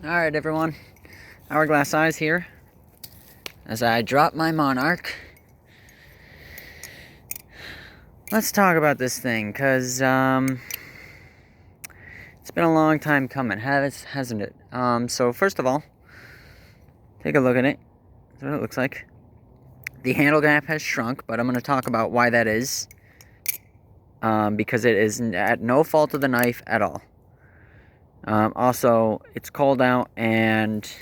Alright everyone, Hourglass Eyes here, as I drop my Monarch. Let's talk about this thing, because, it's been a long time coming, hasn't it? So first of all, take a look at it. That's what it looks like. The handle gap has shrunk, but I'm going to talk about why that is, because it is at no fault of the knife at all. Also, it's cold out, and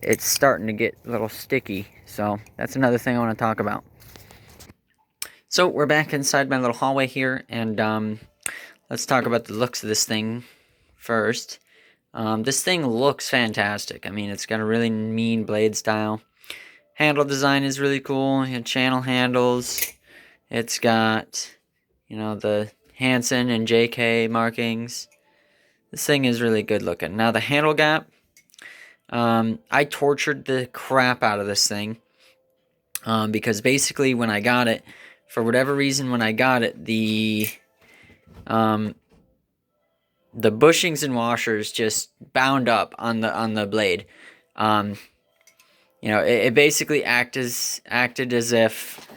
it's starting to get a little sticky, so that's another thing I want to talk about. So we're back inside my little hallway here, and let's talk about the looks of this thing first. This thing looks fantastic. I mean, it's got a really mean blade style. Handle design is really cool. You know, channel handles. It's got, the Hansen and JK markings. This thing is really good looking. Now the handle gap, I tortured the crap out of this thing, because basically when I got it, for whatever reason, when I got it, the bushings and washers just bound up on the blade. It basically acted as if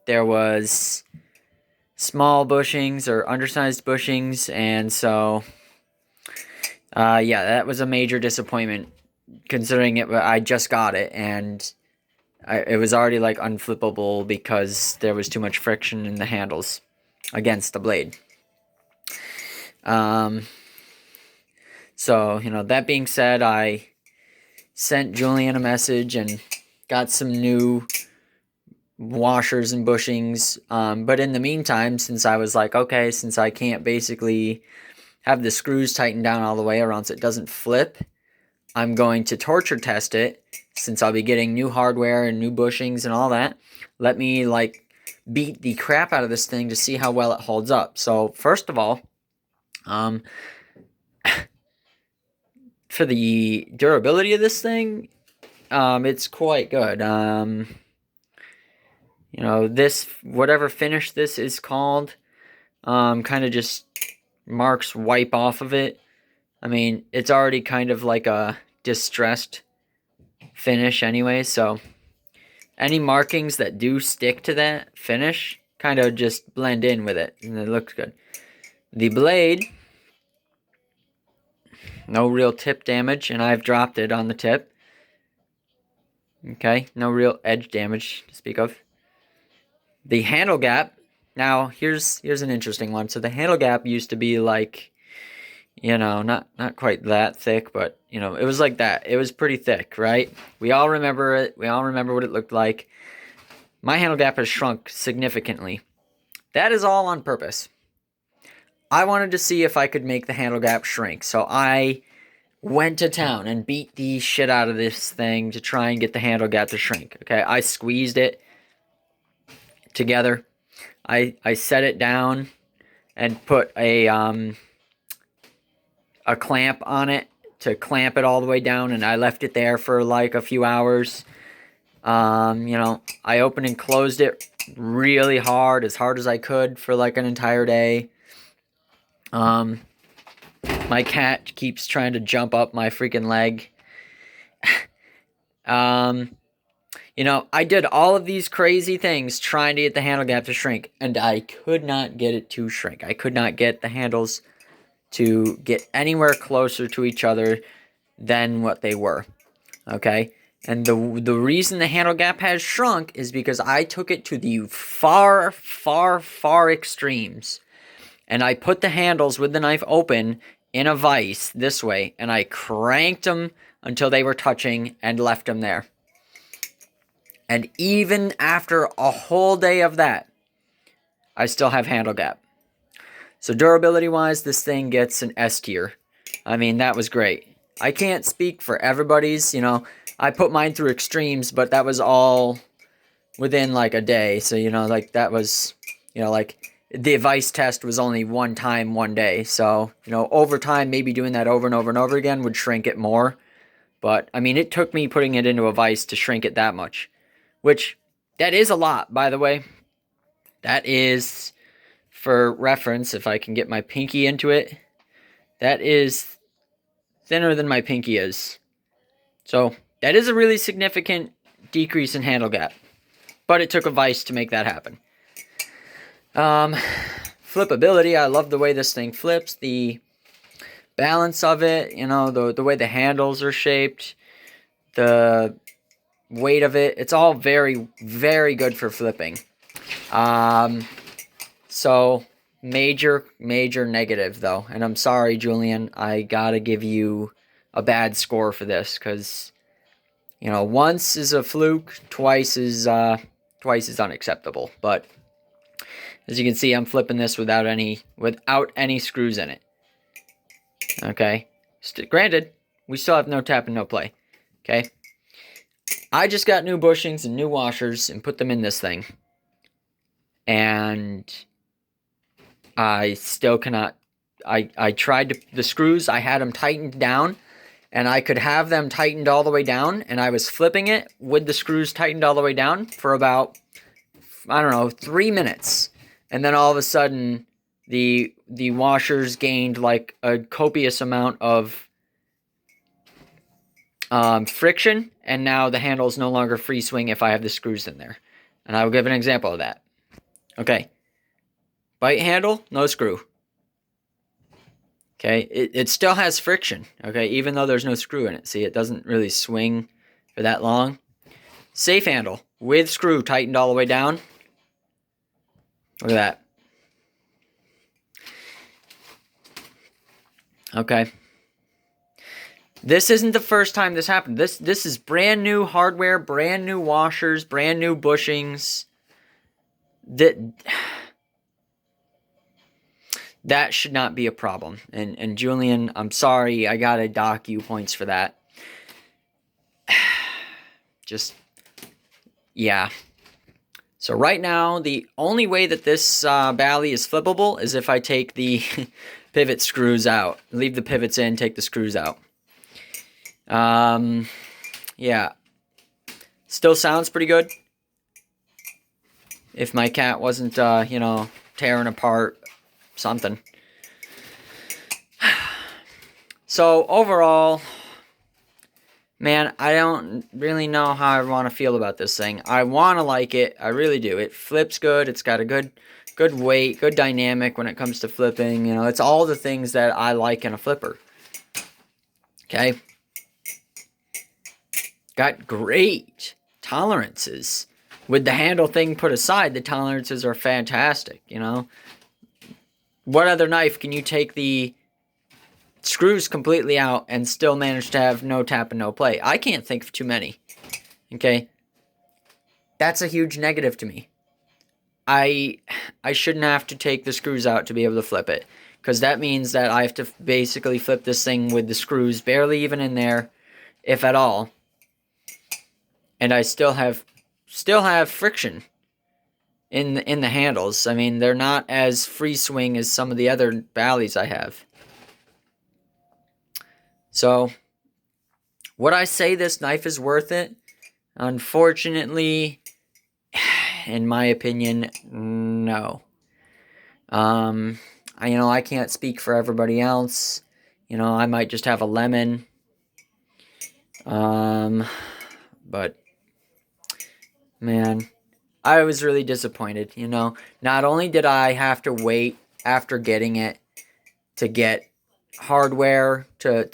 there was small bushings or undersized bushings, and so yeah, that was a major disappointment, considering I just got it, and it was already like unflippable because there was too much friction in the handles against the blade. So, that being said, I sent Julian a message and got some new washers and bushings. But in the meantime, since I was like, okay, since I can't basically have the screws tightened down all the way or else it doesn't flip, I'm going to torture test it, since I'll be getting new hardware and new bushings and all that. Let me, beat the crap out of this thing to see how well it holds up. So, first of all, for the durability of this thing, it's quite good. This, whatever finish this is called, kind of just marks wipe off of it. I mean, it's already kind of like a distressed finish anyway, so any markings that do stick to that finish kind of just blend in with it, and it looks good. The blade, no real tip damage, and I've dropped it on the tip. Okay, no real edge damage to speak of. The handle gap, now here's an interesting one. So the handle gap used to be like, not quite that thick, but it was like that. It was pretty thick, right? We all remember it. We all remember what it looked like. My handle gap has shrunk significantly. That is all on purpose. I wanted to see if I could make the handle gap shrink, so I went to town and beat the shit out of this thing to try and get the handle gap to shrink. Okay, I squeezed it together. I set it down and put a clamp on it to clamp it all the way down, and I left it there for like a few hours. I opened and closed it really hard as I could for like an entire day. My cat keeps trying to jump up my freaking leg. I did all of these crazy things trying to get the handle gap to shrink, and I could not get it to shrink. I could not get the handles to get anywhere closer to each other than what they were. Okay? And the reason the handle gap has shrunk is because I took it to the far, far, far extremes. And I put the handles with the knife open in a vise this way, and I cranked them until they were touching and left them there. And even after a whole day of that, I still have handle gap. So durability-wise, this thing gets an S tier. I mean, that was great. I can't speak for everybody's, I put mine through extremes, but that was all within like a day. So, that was, the vise test was only one time, one day. So, over time, maybe doing that over and over and over again would shrink it more. But, I mean, it took me putting it into a vise to shrink it that much. Which, that is a lot, by the way. That is, for reference, if I can get my pinky into it, that is thinner than my pinky is. So that is a really significant decrease in handle gap. But it took a vise to make that happen. Flippability, I love the way this thing flips. The balance of it, you know, the way the handles are shaped. The weight of it. It's all very, very good for flipping. So major negative though, and I'm sorry, Julian, I gotta give you a bad score for this, because you know, once is a fluke, twice is unacceptable. But as you can see, I'm flipping this without any screws in it. Okay, granted, we still have no tap and no play. Okay, I just got new bushings and new washers and put them in this thing, and I still cannot. I tried the screws. I had them tightened down, and I could have them tightened all the way down, and I was flipping it with the screws tightened all the way down for about, I don't know, 3 minutes. And then all of a sudden, the washers gained like a copious amount of friction, and now the handle is no longer free swing if I have the screws in there. And I will give an example of that. Okay. Bite handle, no screw. Okay, it still has friction, okay, even though there's no screw in it. See, it doesn't really swing for that long. Safe handle, with screw tightened all the way down. Look at that. Okay. This isn't the first time this happened. This is brand new hardware, brand new washers, brand new bushings. That should not be a problem. And Julian, I'm sorry, I gotta dock you points for that. Just, yeah. So right now, the only way that this Bally is flippable is if I take the pivot screws out. Leave the pivots in, take the screws out. Yeah. Still sounds pretty good. If my cat wasn't, you know, tearing apart something. So overall, man, I don't really know how I want to feel about this thing. I want to like it. I really do. It flips good. It's got a good weight, good dynamic when it comes to flipping. You know, it's all the things that I like in a flipper. Okay. Got great tolerances. With the handle thing put aside, the tolerances are fantastic, you know. What other knife can you take the screws completely out and still manage to have no tap and no play? I can't think of too many. Okay? That's a huge negative to me. I shouldn't have to take the screws out to be able to flip it, because that means that I have to basically flip this thing with the screws barely even in there, if at all. And I still have friction in the handles. I mean, they're not as free swing as some of the other Bally's I have. So, would I say this knife is worth it? Unfortunately, in my opinion, no. I can't speak for everybody else. You know, I might just have a lemon. But man, I was really disappointed, you know. Not only did I have to wait after getting it to get hardware to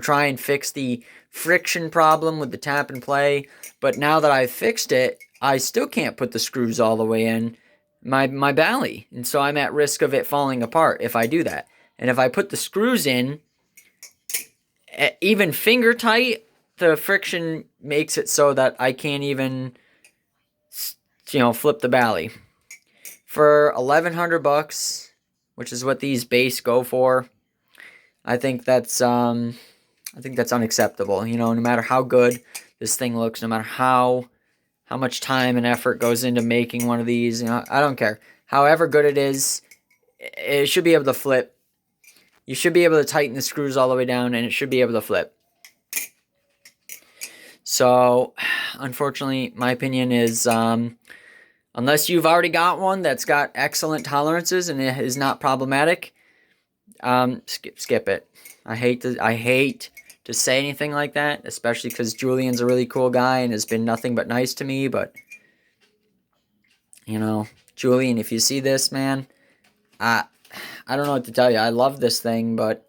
try and fix the friction problem with the tap and play, but now that I've fixed it, I still can't put the screws all the way in my Bally, and so I'm at risk of it falling apart if I do that. And if I put the screws in, even finger tight, the friction makes it so that I can't even, flip the Bally. For $1,100, which is what these base go for, I think that's unacceptable. You know, no matter how good this thing looks, no matter how much time and effort goes into making one of these, you know, I don't care. However good it is, it should be able to flip. You should be able to tighten the screws all the way down, and it should be able to flip. So, unfortunately, my opinion is, unless you've already got one that's got excellent tolerances and it is not problematic, skip it. I hate to say anything like that, especially because Julian's a really cool guy and has been nothing but nice to me. But you know, Julian, if you see this, man, I don't know what to tell you. I love this thing, but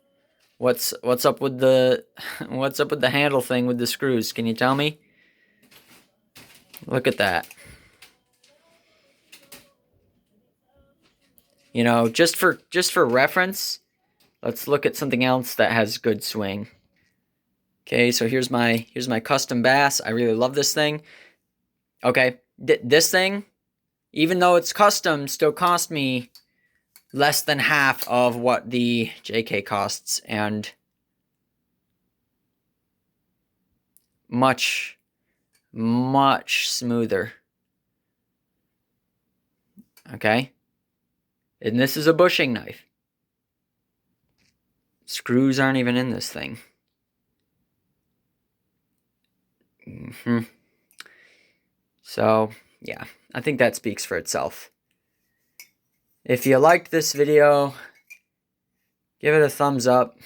what's up with the what's up with the handle thing with the screws? Can you tell me? Look at that. You know, just for reference, let's look at something else that has good swing. Okay, so here's my custom bass. I really love this thing. Okay, this thing, even though it's custom, still cost me less than half of what the JK costs, and much smoother. Okay, and this is a bushing knife. Screws aren't even in this thing. So, yeah, I think that speaks for itself. If you liked this video, give it a thumbs up.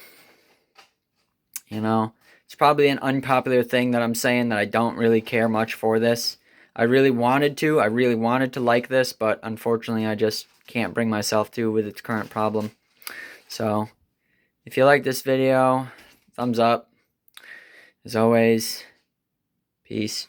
You know, it's probably an unpopular thing that I'm saying, that I don't really care much for this. I really wanted to like this, but unfortunately I just can't bring myself to with its current problem. So, if you like this video, thumbs up. As always, peace.